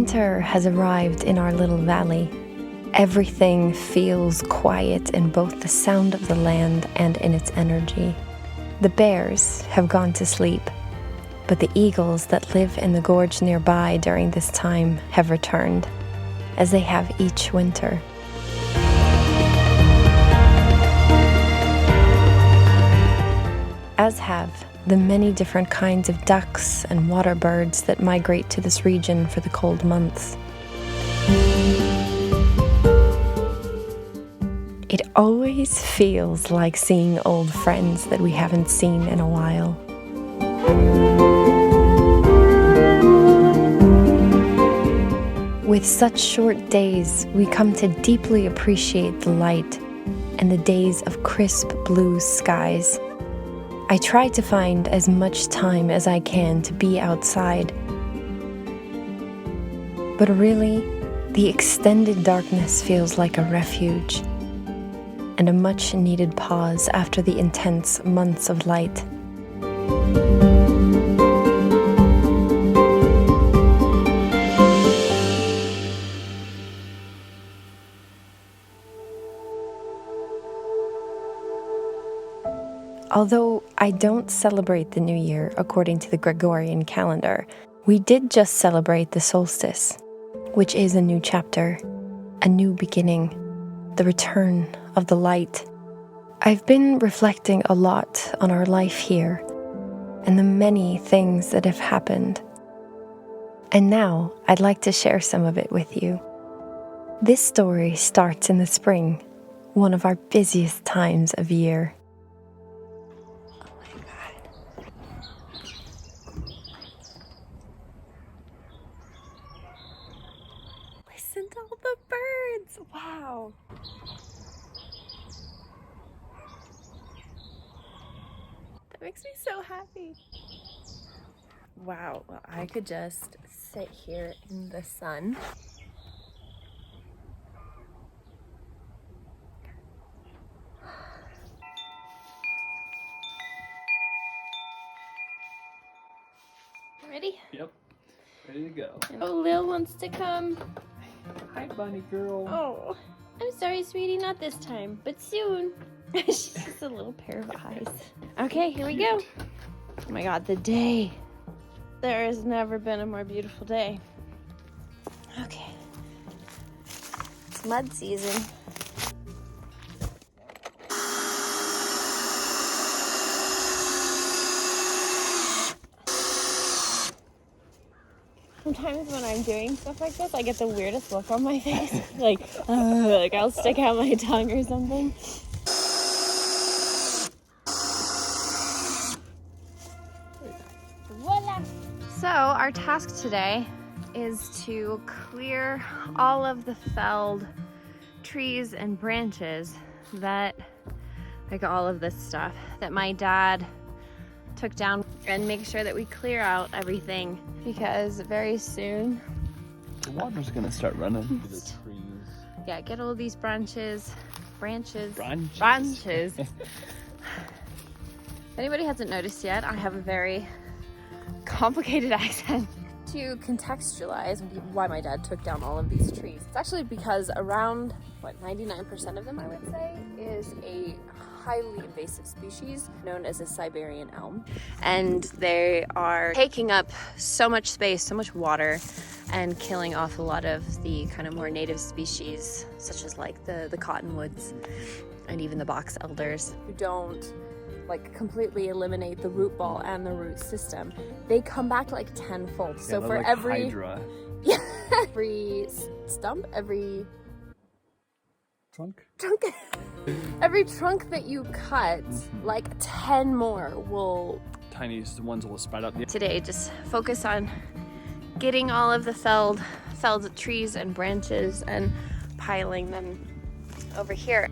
Winter has arrived in our little valley. Everything feels quiet in both the sound of the land and in its energy. The bears have gone to sleep, but the eagles that live in the gorge nearby during this time have returned, as they have each winter. As have the many different kinds of ducks and water birds that migrate to this region for the cold months. It always feels like seeing old friends that we haven't seen in a while. With such short days, we come to deeply appreciate the light and the days of crisp blue skies. I try to find as much time as I can to be outside. But really, the extended darkness feels like a refuge and a much-needed pause after the intense months of light. Although I don't celebrate the new year according to the Gregorian calendar, we did just celebrate the solstice, which is a new chapter, a new beginning, the return of the light. I've been reflecting a lot on our life here and the many things that have happened. And now I'd like to share some of it with you. This story starts in the spring, one of our busiest times of year. Listen to all the birds! Wow! That makes me so happy. Wow, well, I could just sit here in the sun. Ready? Yep. Ready to go. Oh, Lil wants to come. Hi, bunny girl. Oh, I'm sorry, sweetie, not this time, but soon. She's just a little pair of eyes. Okay, here we go. Oh my God, the day. There has never been a more beautiful day. Okay. It's mud season. Sometimes when I'm doing stuff like this, I get the weirdest look on my face. like I'll stick out my tongue or something. Voila! So our task today is to clear all of the felled trees and branches that, like all of this stuff that my dad took down, and make sure that we clear out everything, because very soon the water's gonna start running through the trees. Yeah, get all of these branches. If anybody hasn't noticed yet, I have a very complicated accent. To contextualize why my dad took down all of these trees, it's actually because around 99% of them, I would say, is a highly invasive species known as a Siberian elm, and they are taking up so much space, so much water, and killing off a lot of the kind of more native species, such as like the cottonwoods and even the box elders, who don't like completely eliminate the root ball and the root system. They come back like tenfold. Yeah, so for like every Hydra. Yeah, every stump, every trunk every trunk that you cut, like 10 more will, tiniest ones will spread out. Today just focus on getting all of the felled trees and branches and piling them over here.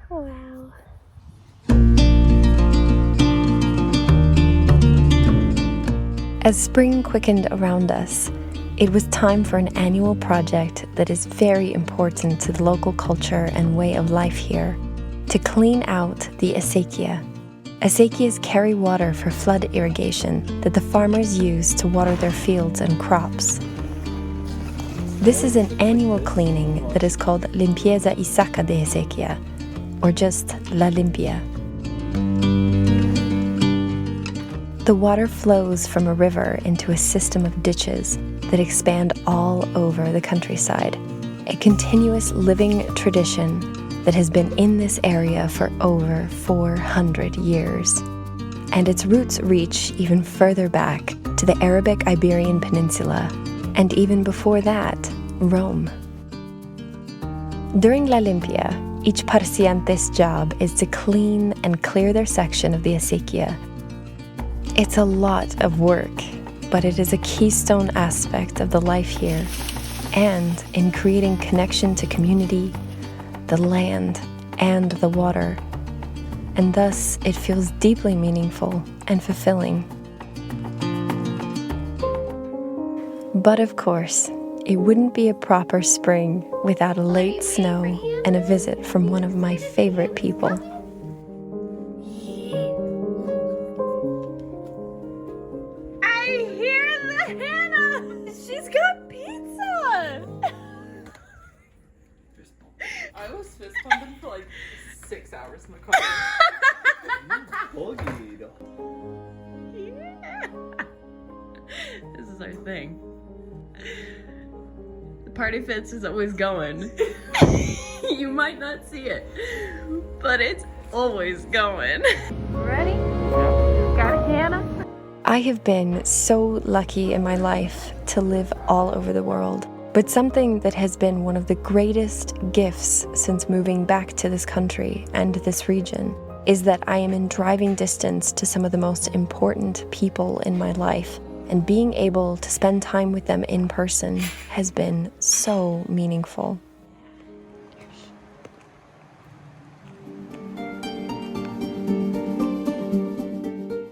Wow. As spring quickened around us, it was time for an annual project that is very important to the local culture and way of life here, to clean out the acequia. Acequias carry water for flood irrigation that the farmers use to water their fields and crops. This is an annual cleaning that is called limpieza y saca de acequia, or just la limpia. The water flows from a river into a system of ditches that expand all over the countryside, a continuous living tradition that has been in this area for over 400 years. And its roots reach even further back to the Arabic Iberian Peninsula, and even before that, Rome. During La Limpia, each parciante's job is to clean and clear their section of the acequia. It's a lot of work, but it is a keystone aspect of the life here, and in creating connection to community, the land, and the water. And thus, it feels deeply meaningful and fulfilling. But of course, it wouldn't be a proper spring without a late snow and a visit from one of my favorite people. She's got pizza! I was fist pumping for like 6 hours in the car. This is our thing. The party fits is always going. You might not see it, but it's always going. Ready? Got a Hannah? I have been so lucky in my life to live all over the world, but something that has been one of the greatest gifts since moving back to this country and this region is that I am in driving distance to some of the most important people in my life, and being able to spend time with them in person has been so meaningful.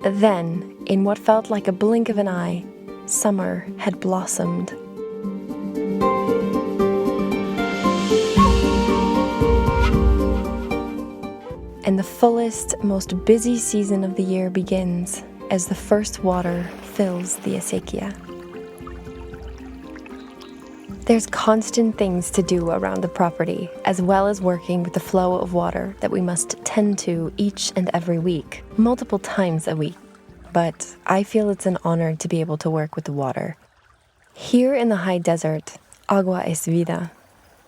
Then, in what felt like a blink of an eye, summer had blossomed. And the fullest, most busy season of the year begins as the first water fills the acequia. There's constant things to do around the property, as well as working with the flow of water that we must tend to each and every week, multiple times a week. But I feel it's an honor to be able to work with the water. Here in the high desert, agua es vida.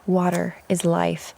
Water is life.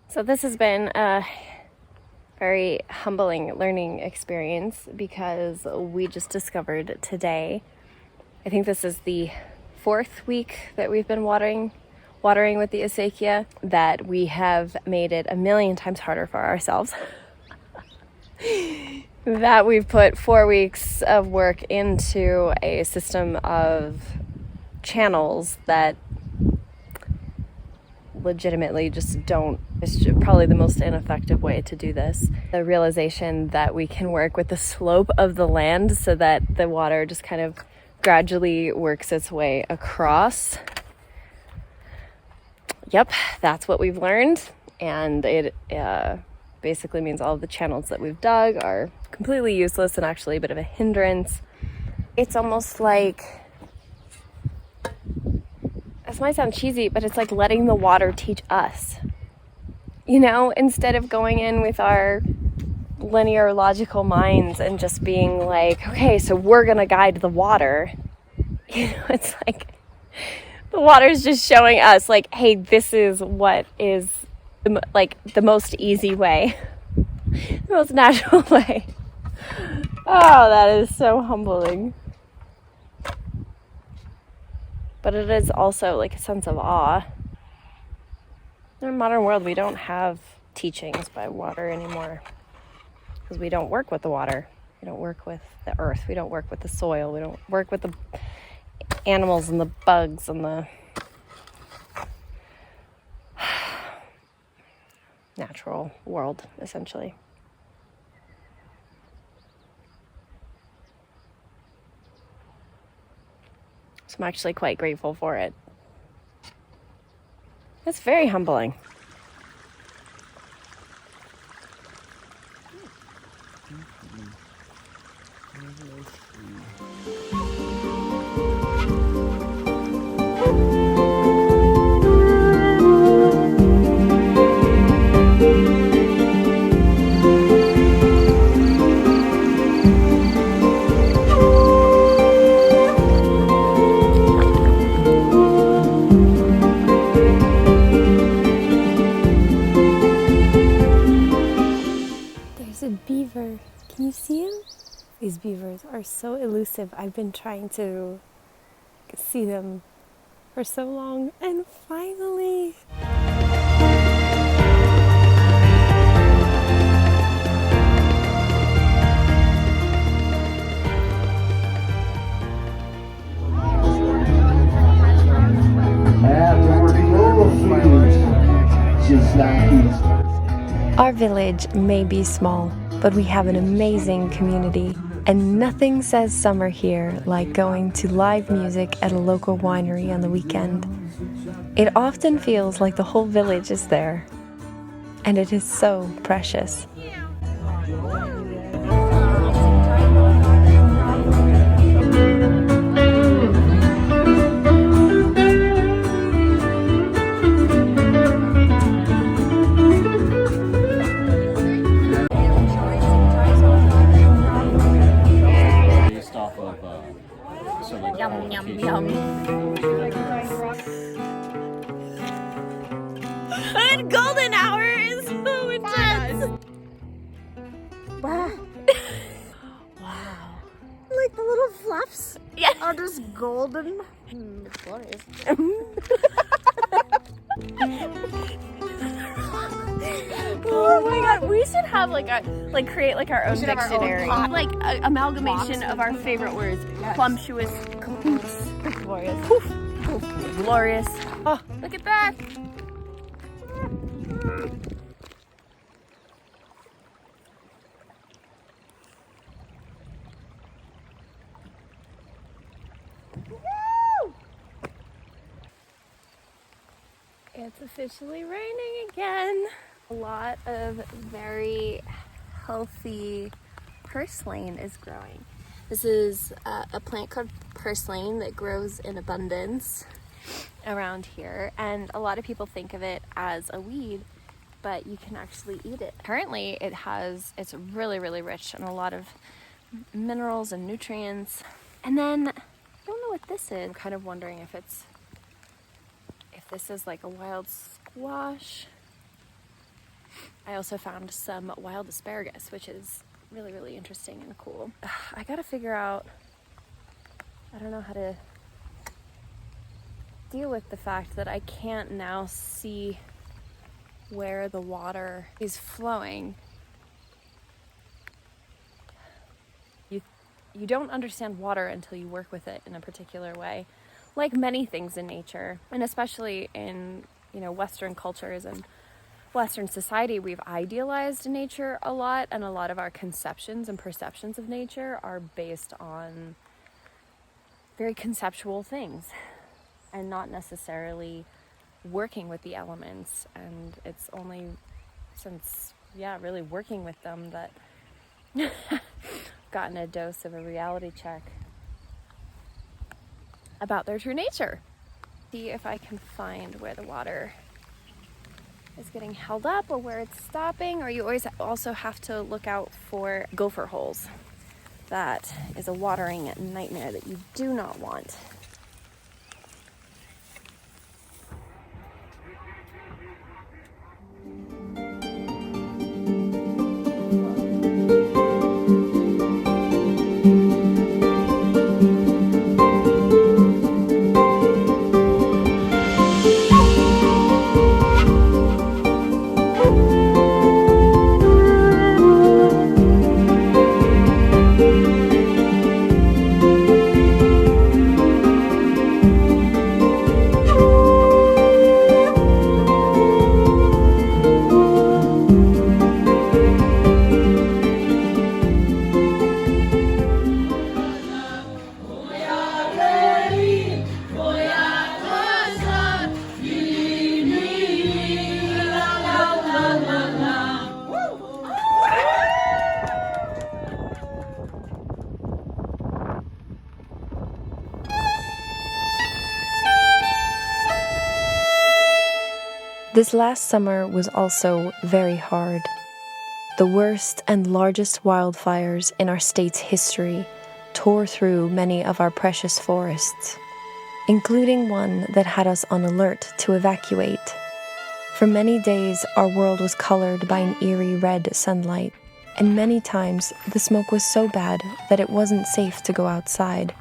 So this has been a very humbling learning experience because we just discovered today, I think this is the 4th week that we've been watering with the acequia, that we have made it a million times harder for ourselves. That we've put 4 weeks of work into a system of channels that legitimately just don't. It's probably the most ineffective way to do this. The realization that we can work with the slope of the land so that the water just kind of gradually works its way across Yep, that's what we've learned. And it basically means all of the channels that we've dug are completely useless and actually a bit of a hindrance. It's almost like, this might sound cheesy, but it's like letting the water teach us. You know, instead of going in with our linear logical minds and just being like, okay, so we're gonna guide the water. You know, it's like the water is just showing us like, hey, this is what is the most easy way, the most natural way. Oh, that is so humbling. But it is also like a sense of awe. In the modern world, we don't have teachings by water anymore because we don't work with the water. We don't work with the earth. We don't work with the soil. We don't work with the animals and the bugs and the natural world, essentially. So I'm actually quite grateful for it. It's very humbling. There's a beaver. Can you see him? These beavers are so elusive. I've been trying to see them for so long, and finally. Our village may be small, but we have an amazing community. And nothing says summer here like going to live music at a local winery on the weekend. It often feels like the whole village is there. And it is so precious. Yum, yum, yum. And golden hour is so intense. Wow. Like the little flaps are just golden. It's glorious. Oh my god, we should have create our own dictionary. Amalgamation of our favorite words. Yes. Plumptuous, cahoots, glorious. Poof. Poof. Glorious. Oh, look at that. It's officially raining again. A lot of very healthy purslane is growing. This is a plant called purslane that grows in abundance around here, and a lot of people think of it as a weed, but you can actually eat it. Apparently it's really, really rich in a lot of minerals and nutrients. And then I don't know what this is. I'm kind of wondering if this is like a wild squash. I also found some wild asparagus, which is really, really interesting and cool. I gotta figure out, I don't know how to deal with the fact that I can't now see where the water is flowing. You don't understand water until you work with it in a particular way. Like many things in nature, and especially in, Western cultures and Western society, we've idealized nature a lot, and a lot of our conceptions and perceptions of nature are based on very conceptual things and not necessarily working with the elements, and it's only since, really working with them that gotten a dose of a reality check about their true nature. See if I can find where the water is getting held up or where it's stopping, or you always also have to look out for gopher holes. That is a watering nightmare that you do not want. This last summer was also very hard. The worst and largest wildfires in our state's history tore through many of our precious forests, including one that had us on alert to evacuate. For many days, our world was colored by an eerie red sunlight, and many times the smoke was so bad that it wasn't safe to go outside.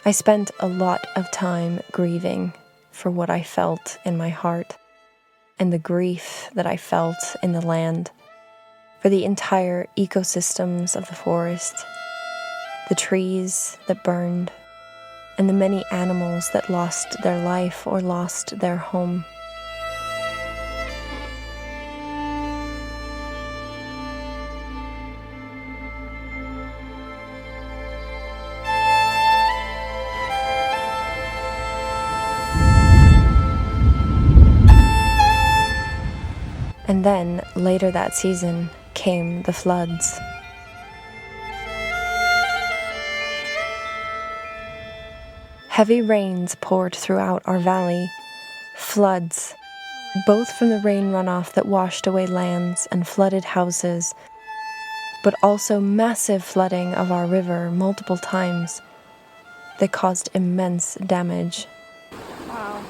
I spent a lot of time grieving for what I felt in my heart and the grief that I felt in the land, for the entire ecosystems of the forest, the trees that burned, and the many animals that lost their life or lost their home. And then, later that season, came the floods. Heavy rains poured throughout our valley, floods, both from the rain runoff that washed away lands and flooded houses, but also massive flooding of our river multiple times that caused immense damage. Wow.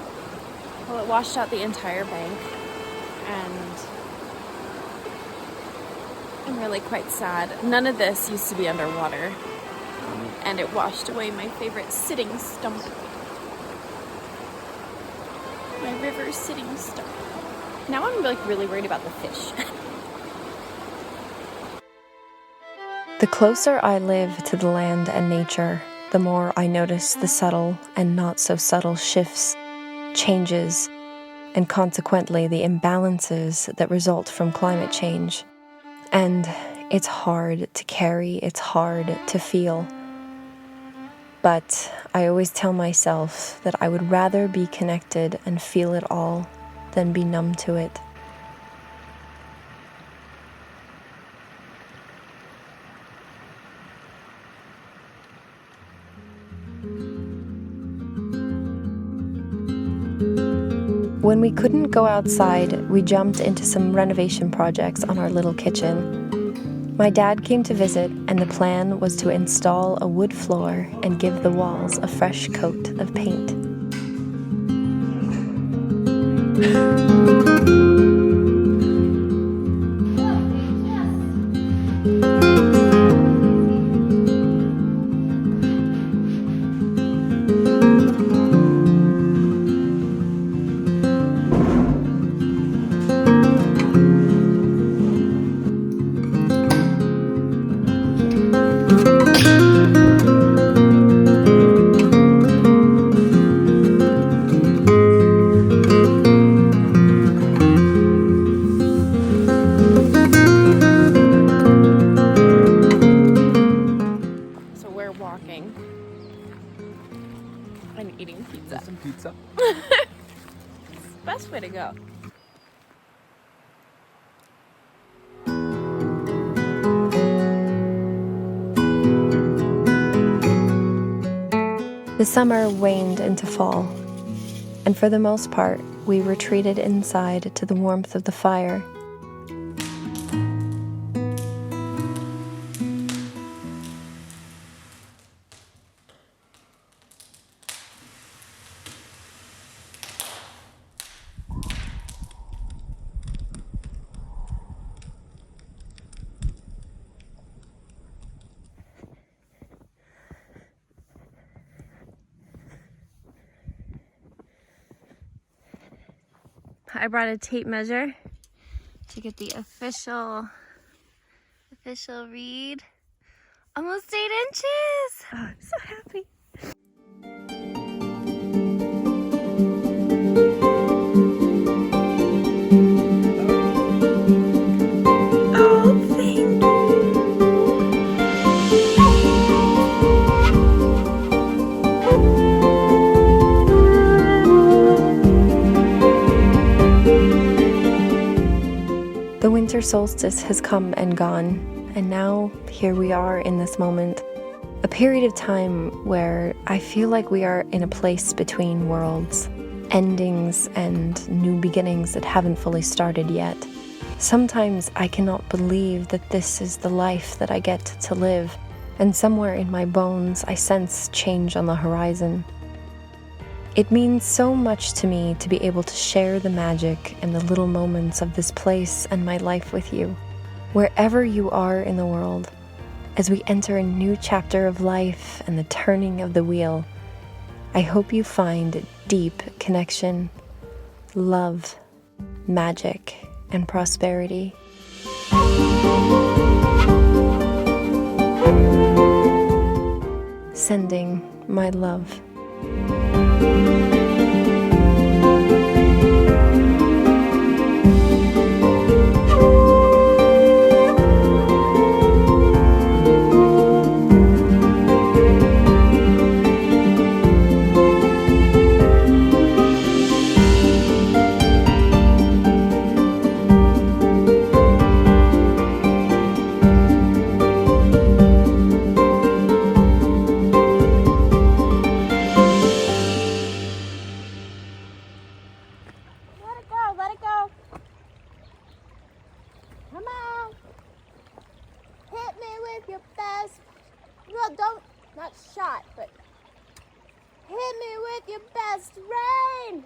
Well, it washed out the entire bank, and I'm really quite sad. None of this used to be underwater, and it washed away my favorite sitting stump. My river sitting stump. Now I'm really worried about the fish. The closer I live to the land and nature, the more I notice the subtle and not so subtle shifts, changes, and consequently the imbalances that result from climate change. And it's hard to carry, it's hard to feel. But I always tell myself that I would rather be connected and feel it all than be numb to it. When we couldn't go outside, we jumped into some renovation projects on our little kitchen. My dad came to visit, and the plan was to install a wood floor and give the walls a fresh coat of paint. pizza. Best way to go. The summer waned into fall, and for the most part, we retreated inside to the warmth of the fire. I brought a tape measure to get the official read. Almost 8 inches. Oh, I'm so happy. Oh, thank you. The winter solstice has come and gone, and now here we are in this moment. A period of time where I feel like we are in a place between worlds, endings and new beginnings that haven't fully started yet. Sometimes I cannot believe that this is the life that I get to live, and somewhere in my bones I sense change on the horizon. It means so much to me to be able to share the magic and the little moments of this place and my life with you, wherever you are in the world. As we enter a new chapter of life and the turning of the wheel, I hope you find deep connection, love, magic, and prosperity. Sending my love. Let it go. Come on. Hit me with your best. No, don't, not shot, but hit me with your best rain.